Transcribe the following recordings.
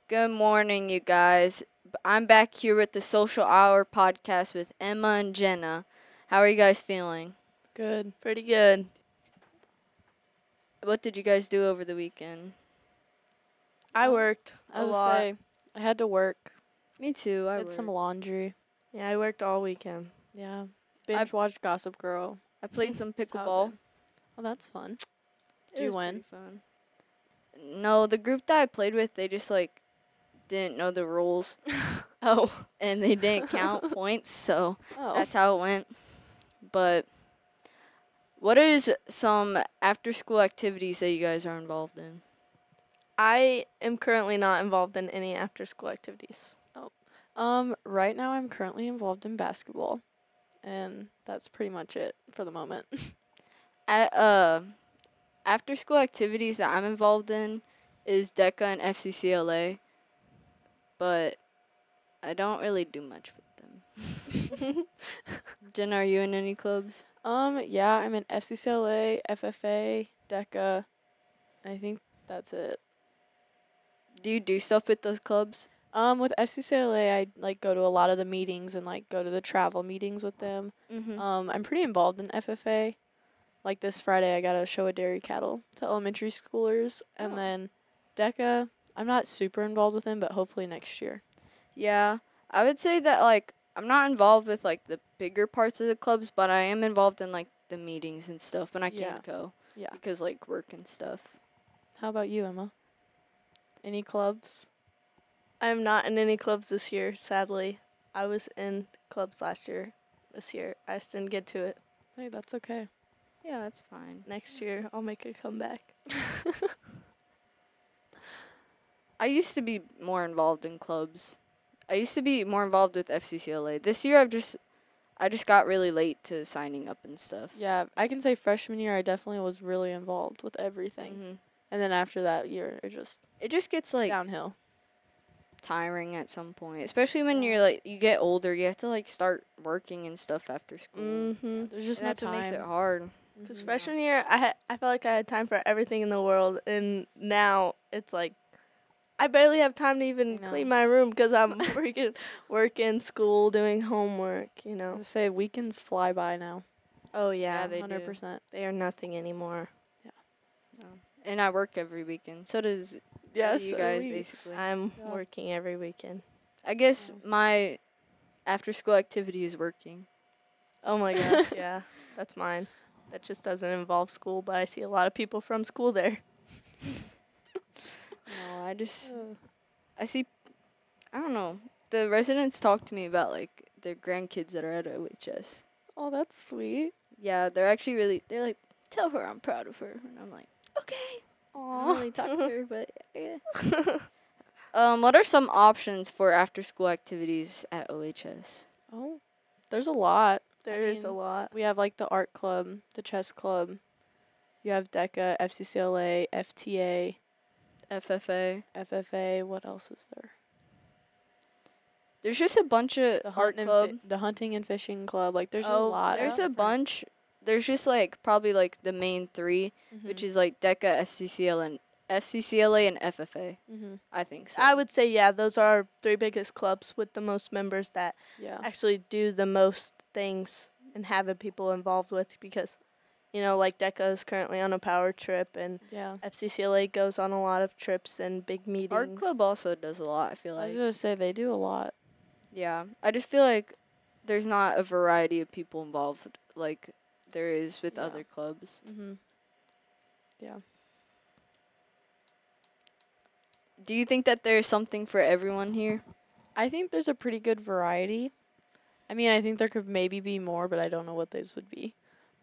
Good morning, you guys. I'm back here with the Social Hour podcast with Emma and Jenna. How are you guys feeling? Good. Pretty good. What did you guys do over the weekend? I worked I a was lot. say I had to work. Me too. I Did some worked. laundry. Yeah, I worked all weekend. Yeah. Binge watched Gossip Girl. I played some That's how it pickleball. been. Oh, that's fun. It Did you was win? pretty fun. No, the group that I played with, they just didn't know the rules Oh. and they didn't count points, so Oh. that's how it went. But what is some after-school activities that you guys are involved in? I am currently not involved in any after school activities. Right now I'm currently involved in basketball, and that's pretty much it for the moment. After-school activities that I'm involved in is DECA and FCCLA, but I don't really do much with them. Jen, are you in any clubs? Yeah, I'm in FCCLA, FFA, DECA. I think that's it. Do you do stuff with those clubs? With FCCLA, I go to a lot of the meetings and go to the travel meetings with them. Mm-hmm. I'm pretty involved in FFA. Like this Friday, I got to show a dairy cattle to elementary schoolers, and Oh. then DECA, I'm not super involved with them, but hopefully next year. Yeah, I would say that I'm not involved with the bigger parts of the clubs, but I am involved in the meetings and stuff when I can't go. Yeah. Because work and stuff. How about you, Emma? Any clubs? I'm not in any clubs this year, sadly. I was in clubs last year. This year, I just didn't get to it. Hey, that's okay. Yeah, that's fine. Next year, I'll make a comeback. I used to be more involved in clubs. I used to be more involved with FCCLA. This year I just got really late to signing up and stuff. Yeah, I can say freshman year, I definitely was really involved with everything. Mm-hmm. And then after that year, It just gets downhill. tiring at some point, especially when Yeah. you get older. You have to start working and stuff after school. Mm-hmm. There's just And no that's what time. makes it hard. Because Mhm. freshman year, I felt like I had time for everything in the world, and now it's like I barely have time to even I know. clean my room because I'm working, school, doing homework. I was gonna say weekends fly by now. Oh Yeah, yeah, they do. 100%. they are nothing anymore. And I work every weekend. So do Yes, you guys basically. I'm Yeah. working every weekend. I guess Yeah. my after school activity is working. Oh my gosh, yeah, that's mine. That just doesn't involve school, but I see a lot of people from school there. No, I see. I don't know. The residents talk to me about their grandkids that are at OHS. Oh, that's sweet. Yeah, they're actually really. They're like, tell her I'm proud of her, and I'm like, okay. I don't really talk to her, but yeah. What are some options for after school activities at OHS? Oh, there's a lot. There's a mean, lot. We have the art club, the chess club. You have DECA, FCCLA, FTA, FFA. FFA. What else is there? There's just a bunch of The art club. the hunting and fishing club. There's a Oh, lot. There's yeah. a bunch. There's just probably the main three, which is DECA, FCCLA, and FFA. I think so. I would say, yeah, those are our three biggest clubs with the most members that Yeah. actually do the most things and have the people involved with because, DECA is currently on a power trip and Yeah. FCCLA goes on a lot of trips and big meetings. Art club also does a lot. I feel I like. was gonna say they do a lot. Yeah, I just feel like there's not a variety of people involved like there is with Yeah. other clubs. Yeah. Do you think that there's something for everyone here? I think there's a pretty good variety. I mean, I think there could maybe be more, but I don't know what those would be.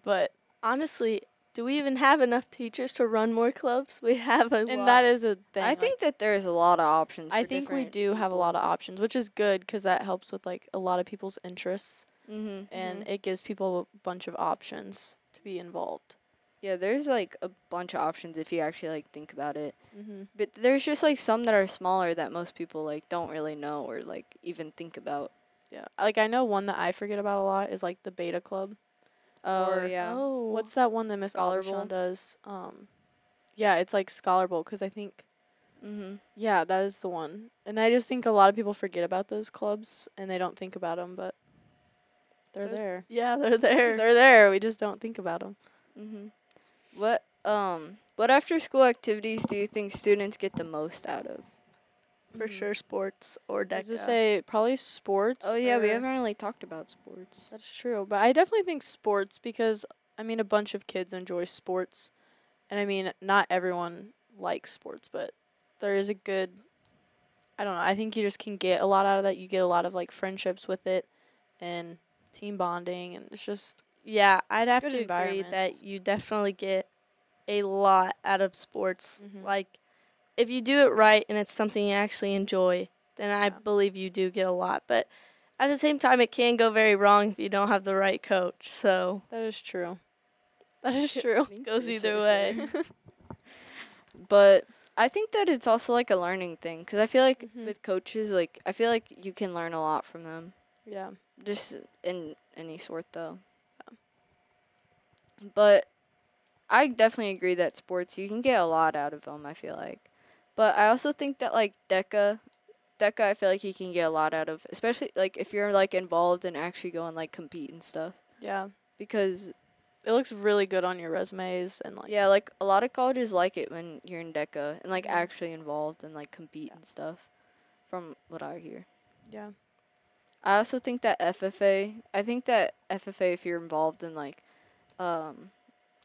But Honestly, do we even have enough teachers to run more clubs? We have a lot. and that is a thing. I think that there's a lot of options. I for think we different do have a people. lot of options, which is good because that helps with a lot of people's interests, Mhm. and it gives people a bunch of options to be involved. Yeah, there's a bunch of options if you actually think about it. Mhm. But there's just some that are smaller that most people don't really know or even think about. Yeah. I know one that I forget about a lot is the Beta Club. Oh Or- yeah. Oh. What's that one that Miss Scholar Aldershon Bowl? does? Yeah, it's Scholar Bowl because I think Mhm. Yeah, that is the one. And I just think a lot of people forget about those clubs and they don't think about them, but they're there. Yeah, they're there. They're there. We just don't think about them. Mhm. What after school activities do you think students get the most out of? For sure, sports or I was to DECA. say probably sports. Oh yeah, we or- haven't really talked about sports. That's true, but I definitely think sports because I mean a bunch of kids enjoy sports, and I mean not everyone likes sports, but there is a good. I don't know. I think you just can get a lot out of that. You get a lot of like friendships with it, and team bonding, and it's just Yeah, I'd have Good to agree environments. that you definitely get a lot out of sports. Mhm. Like, if you do it right and it's something you actually enjoy, then I Yeah. believe you do get a lot. But at the same time, it can go very wrong if you don't have the right coach. So that is true. That is true. it goes either way. But I think that it's also like a learning thing because I feel like Mhm. with coaches, like I feel like you can learn a lot from them, Yeah. just in any sort though. But I definitely agree that sports you can get a lot out of them. I feel like, but I also think that like DECA, I feel like you can get a lot out of, especially like if you're like involved and actually go and like compete and stuff. Yeah. Because It looks really good on your resumes and like yeah, like a lot of colleges like it when you're in DECA and like Mhm. actually involved and like compete and stuff. From what I hear. yeah. I also think that FFA. I think that FFA, if you're involved in like,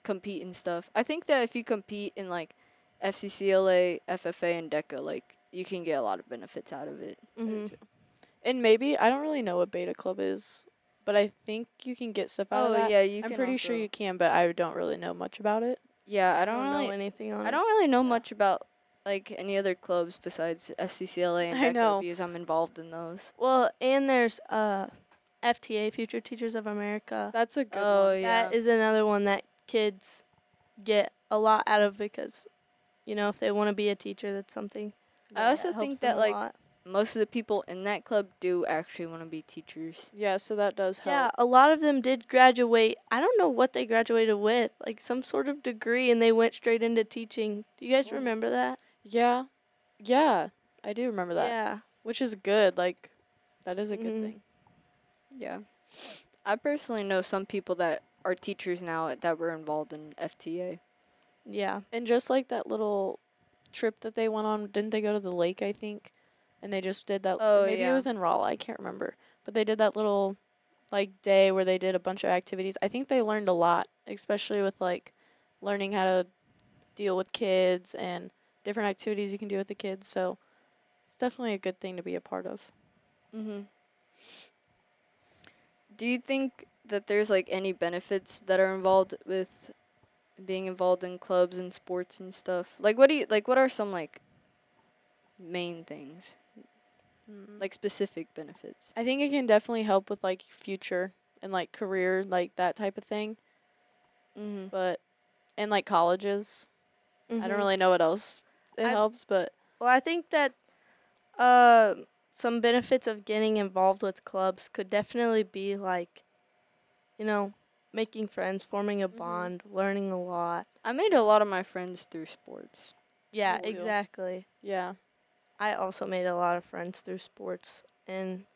compete and stuff. I think that if you compete in like FCCLA, FFA, and DECA, like you can get a lot of benefits out of it. I do Mhm. too. And maybe I don't really know what beta club is, but I think you can get stuff out of Oh that. yeah, you I'm can. pretty sure also- you can, but I don't really know much about it. Yeah, I I don't don't know really. anything on I it. don't really know Yeah. much about like any other clubs besides FCCLA and I DECA know. because I'm involved in those. Well, and there's FTA, Future Teachers of America. That's a good Oh one. yeah. That is another one that kids get a lot out of because, if they want to be a teacher, that's something I also that helps think them that a like lot. most of the people in that club do actually want to be teachers. Yeah, so that does help. Yeah, a lot of them did graduate. I don't know what they graduated with, like some sort of degree, and they went straight into teaching. Do you guys Wow. remember that? Yeah. Yeah. I do remember that. Yeah. Which is good. Like that is a good Mhm. thing. Yeah. I personally know some people that are teachers now that were involved in FTA. Yeah. And just like that little trip that they went on, didn't they go to the lake, I think? And they just did that Oh, maybe it yeah. was in Rolla, I can't remember. But they did that little like day where they did a bunch of activities. I think they learned a lot, especially with like learning how to deal with kids and different activities you can do with the kids. So it's definitely a good thing to be a part of. Mhm. Do you think that there's like any benefits that are involved with being involved in clubs and sports and stuff? Like what are some like main things? Like specific benefits? I think it can definitely help with like future and like career, like that type of thing. Mhm. But and like colleges, I Mhm. don't really know what else it I- helps, but Well, I think that some benefits of getting involved with clubs could definitely be like, making friends, forming a Mhm. bond, learning a lot. I made a lot of my friends through sports. Yeah, Cool. exactly. yeah. I also made a lot of friends through sports, and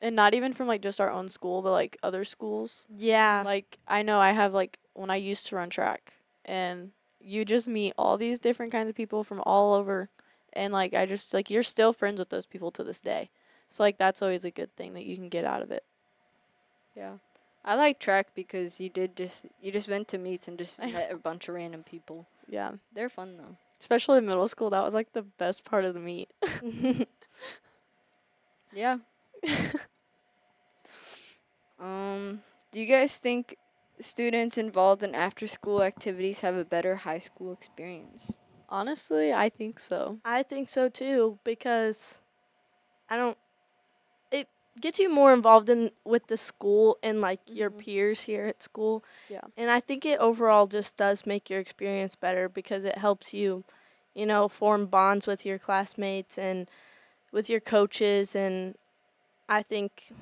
And not even from like just our own school, but like other schools. yeah, Like I know I have like when I used to run track and you just meet all these different kinds of people from all over and like I just like you're still friends with those people to this day. So like that's always a good thing that you can get out of it. Yeah. I like track because you just went to meets and just met a bunch of random people. Yeah. They're fun though. Especially in middle school, that was like the best part of the meet. Yeah. Do you guys think students involved in after school activities have a better high school experience? Honestly, I think so. I think so too because it gets you more involved in with the school and like your Mhm. peers here at school. Yeah. And I think it overall just does make your experience better because it helps you, form bonds with your classmates and with your coaches. And I think,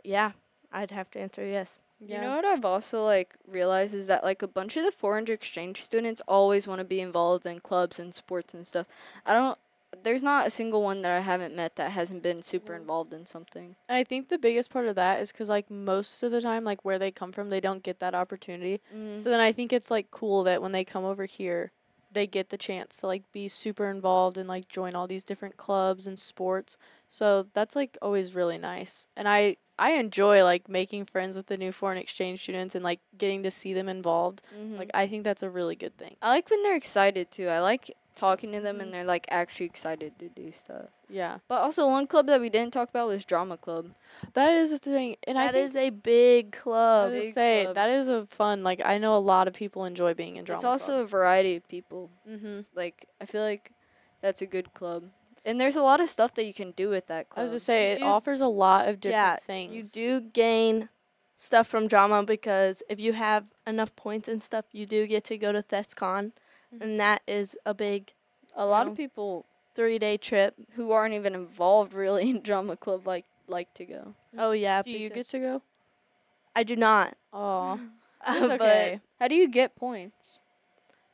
yeah, I'd have to answer yes. You know what I've also like realized is that like a bunch of the foreign exchange students always want to be involved in clubs and sports and stuff. I don't there's not a single one that I haven't met that hasn't been super involved in something. And I think the biggest part of that is because, like, most of the time, like, where they come from, they don't get that opportunity. So then I think it's, like, cool that when they come over here, they get the chance to, like, be super involved and, like, join all these different clubs and sports. So that's, like, always really nice. And I enjoy, like, making friends with the new foreign exchange students and, like, getting to see them involved. Like, I think that's a really good thing. I like when they're excited too. I like talking to them and they're like actually excited to do stuff. Yeah. But also one club that we didn't talk about was drama club. That is a thing. And That I think is a big I club. was Big say club. that is a fun. Like, I know a lot of people enjoy being in drama. It's also a variety of people. Mm-hmm. Like I feel like that's a good club. And there's a lot of stuff that you can do with that club. I was just say You it do- offers a lot of different Yeah, things. you do gain stuff from drama because if you have enough points and stuff, you do get to go to ThesCon, and that is a big A lot know. of people 3-day trip. who aren't even involved really in drama club like to go. Oh yeah, Do you get because to go? I do not. Oh, But it's okay. How do you get points?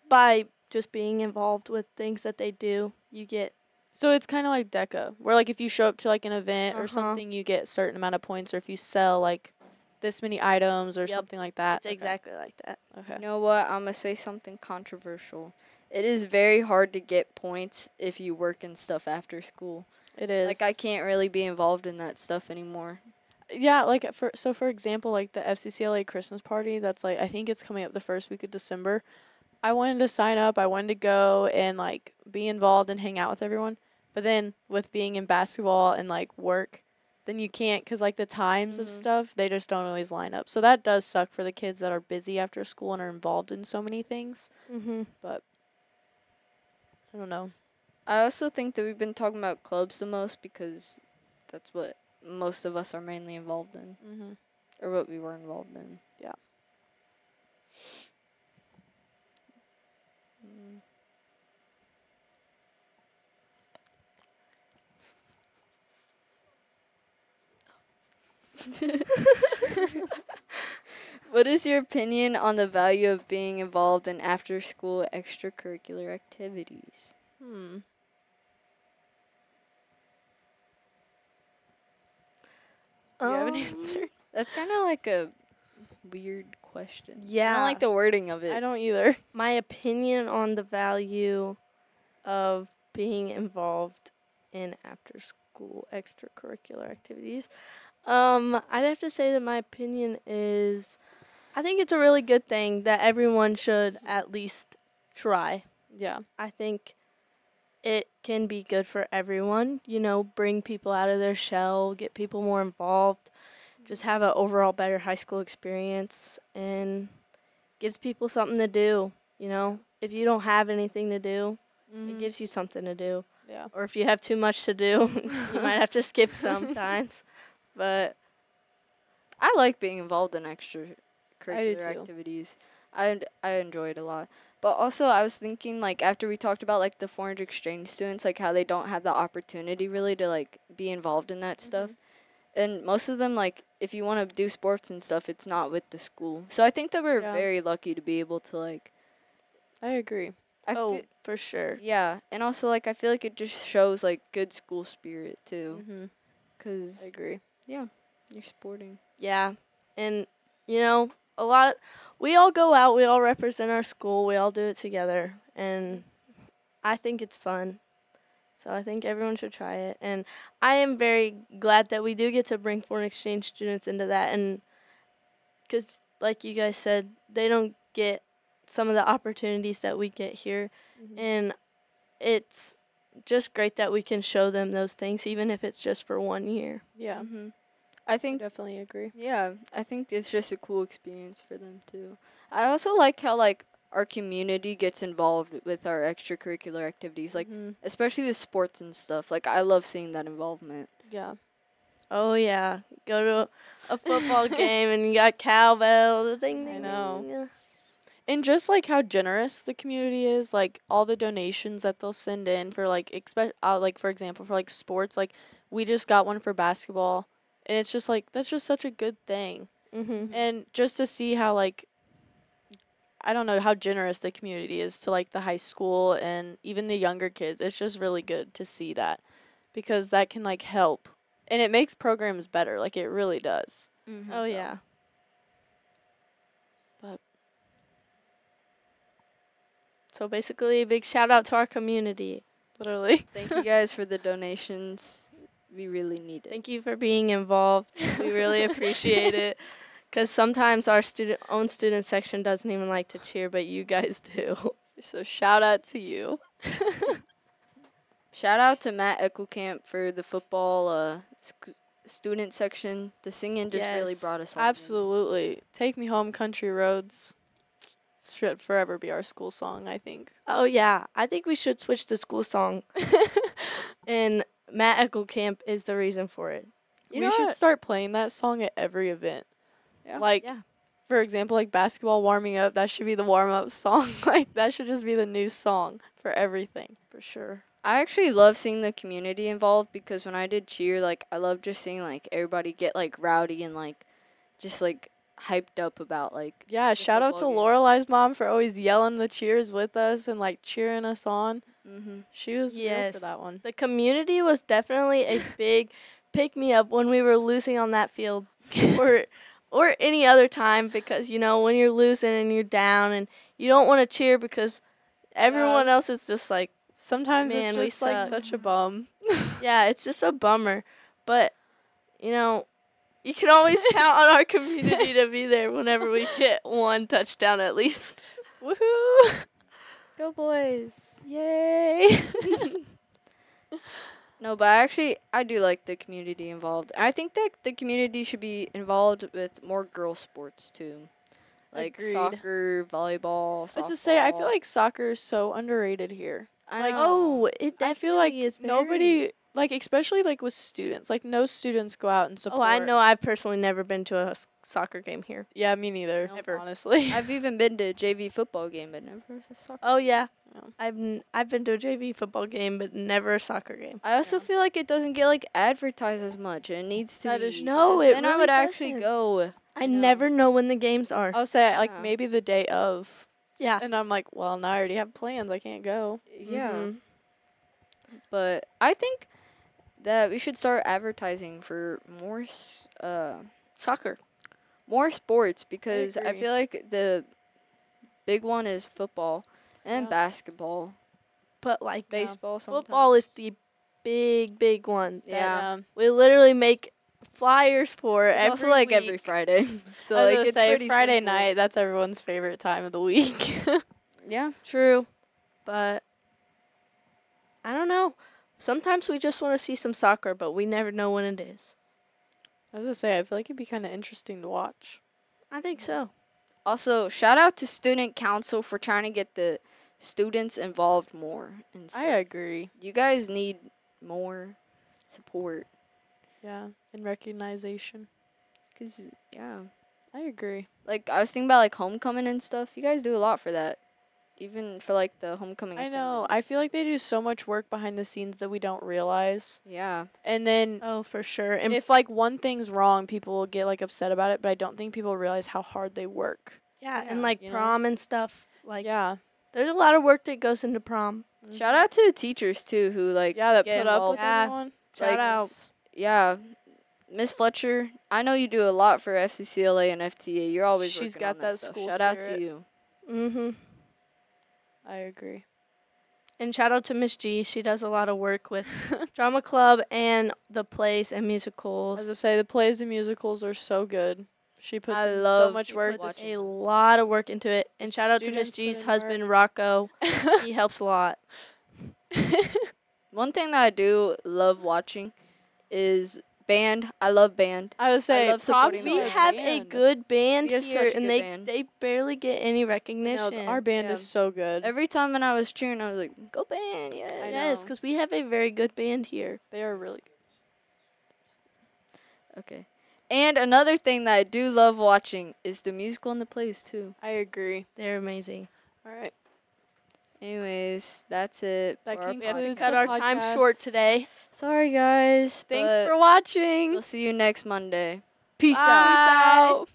by just being involved with things that they do, you get So it's kind of like DECA, where like if you show up to like an event or Uh-huh. something, you get a certain amount of points, or if you sell like this many items or Yep. something like that. it's exactly like that. Okay. You know what? I'm going to say something controversial. It is very hard to get points if you work and stuff after school. It is. Like I can't really be involved in that stuff anymore. Yeah, like for example, like the FCCLA Christmas party, that's like I think it's coming up the first week of December. I wanted to sign up. I wanted to go and like be involved and hang out with everyone. But then with being in basketball and like work, then you can't because like the times of stuff, they just don't always line up. So that does suck for the kids that are busy after school and are involved in so many things. Mm-hmm. But I don't know. I also think that we've been talking about clubs the most because that's what most of us are mainly involved in, Mm-hmm. or what we were involved in. Yeah. What is your opinion on the value of being involved in after-school extracurricular activities? Hmm. Do you have an answer? That's kind of like a weird question. I Yeah. don't like the wording of it. I don't either. My opinion on the value of being involved in after school extracurricular activities. I'd have to say that my opinion is I think it's a really good thing that everyone should at least try. Yeah. I think it can be good for everyone, bring people out of their shell, get people more involved, just have an overall better high school experience, and gives people something to do, If you don't have anything to do, it gives you something to do. Yeah. Or if you have too much to do, you might have to skip sometimes. But I like being involved in extracurricular too. activities. I enjoy it a lot. But also, I was thinking, like, after we talked about, like, the foreign exchange students, like, how they don't have the opportunity, really, to, like, be involved in that stuff. And most of them, like, if you want to do sports and stuff, it's not with the school. So I think that we're Yeah. very lucky to be able to, like... I agree. for sure. Yeah. And also, like, I feel like it just shows, like, good school spirit, too. Mm-hmm. Because, I agree. yeah, you're sporting. Yeah. And, we all go out, we all represent our school, we all do it together. And I think it's fun. So I think everyone should try it. And I am very glad that we do get to bring foreign exchange students into that. And because, like you guys said, they don't get some of the opportunities that we get here. And it's just great that we can show them those things, even if it's just for 1 year. Yeah. Mm-hmm. I I think definitely agree. Yeah, I think it's just a cool experience for them too. I also like how like our community gets involved with our extracurricular activities, like especially with sports and stuff. Like I love seeing that involvement. Yeah. Oh, yeah. Go to a football game and you got cowbells. Ding, ding, I know. ding. And just like how generous the community is, like all the donations that they'll send in for like like for example for like sports, like we just got one for basketball, and it's just like that's just such a good thing. Mhm. And just to see how, like, I don't know, how generous the community is to, like, the high school and even the younger kids. It's just really good to see that because that can, like, help. And it makes programs better. Like, it really does. Mm-hmm. Oh yeah. But So basically, a big shout out to our community. literally. Thank you guys for the donations. We really need it. Thank you for being involved. We really appreciate it. Because sometimes our own student section doesn't even like to cheer, but you guys do. So shout out to you. Shout out to Matt Eckelkamp for the football student section. The singing just really Yes. brought us all in. Absolutely. Take Me Home, Country Roads. Should forever be our school song, I think. Oh, yeah. I think we should switch the school song. And Matt Eckelkamp is the reason for it. You We know should what? start playing that song at every event. Yeah. Like, Yeah. for example, like basketball warming up, that should be the warm up song. Like, that should just be the new song for everything. For sure. I actually love seeing the community involved because when I did cheer, like, I love just seeing, like, everybody get, like, rowdy and, like, just, like, hyped up about, like, Yeah, the shout out to football game. Lorelai's mom for always yelling the cheers with us and, like, cheering us on. Mm-hmm. She was real Yes. for that one. The community was definitely a big pick me up when we were losing on that field or any other time because, you know, when you're losing and you're down and you don't want to cheer because everyone else is just like, Sometimes Man, it's we just, like, suck. such a bum. yeah, it's just a bummer. But, you know, you can always count on our community to be there whenever we get one touchdown at least. Woohoo! Go boys. Yay! No, but I do like the community involved. I think that the community should be involved with more girl sports too, like Agreed. soccer, volleyball. I was to say, I feel like soccer is so underrated here. I like, know. Oh, it I feel like definitely is nobody, like, especially, like, with students, like, no students go out and support. Oh, I know. I've personally never been to a soccer game here. Yeah, me neither, Never. honestly. I've even been to a JV football game, but never a soccer. Oh yeah, Yeah. I've been to a JV football game, but never a soccer game. I also feel like it doesn't get like advertised as much. It needs to. That be, is No, because it then I really would actually doesn't. go. I know. never know when the games are. I'll say, like, Yeah. maybe the day of. Yeah. And I'm like, well, now I already have plans. I can't go. Yeah, Mhm. but I think that we should start advertising for Soccer. more sports because I agree. feel like the big one is football and Yeah. basketball, But like baseball. Sometimes. football is the big one. that Yeah. We literally make flyers for It's every also like week. every Friday. So I was like gonna it's say, pretty Friday simple. night, that's everyone's favorite time of the week. Yeah. True, but I don't know. Sometimes we just want to see some soccer, but we never know when it is. I was gonna say, I feel like it'd be kind of interesting to watch. I think so. Also, shout out to student council for trying to get the students involved more and stuff. I agree. You guys need more support. Yeah, and recognition. Cause yeah, I agree. like I was thinking about like homecoming and stuff. You guys do a lot for that, even for like the homecoming. I know. I attendance. feel like they do so much work behind the scenes that we don't realize. Yeah. And then Oh, for sure. And if like one thing's wrong, people will get like upset about it, but I don't think people realize how hard they work. yeah, Yeah, and like you know? prom and stuff. Like Yeah. there's a lot of work that goes into prom. Shout out to the teachers too who like Yeah, that get put up involved. with Yeah. everyone. Shout Like, out. Yeah. Miss Fletcher, I know you do a lot for FCCLA and FTA. You're always She's working got on that that stuff. school Shout out to spirit. you. Mhm. I agree. And shout out to Miss G. She does a lot of work with drama club and the plays and musicals. As I say, the plays and musicals are so good. She puts I in so love much she work. puts a lot of work into it. And The shout out to Miss students put G's in husband, Rocco. He helps a lot. One thing that I do love watching is band. I love band. I would say, love supporting props the We to band. our have a band. good band We have here, such a and good they band. they barely get any No, recognition. our band Yeah. is so good. Every time when I was cheering, I was like, "Go band!" Yeah. I Yes, know. because we have a very good band here. They are really good. Okay. And another thing that I do love watching is the musical and the plays too. I agree. They're amazing. All right. Anyways, that's it. That for our We have to Includes cut the our time podcast. short today. Sorry, guys. Thanks but for watching. We'll see you next Monday. Peace Bye. out. Peace out.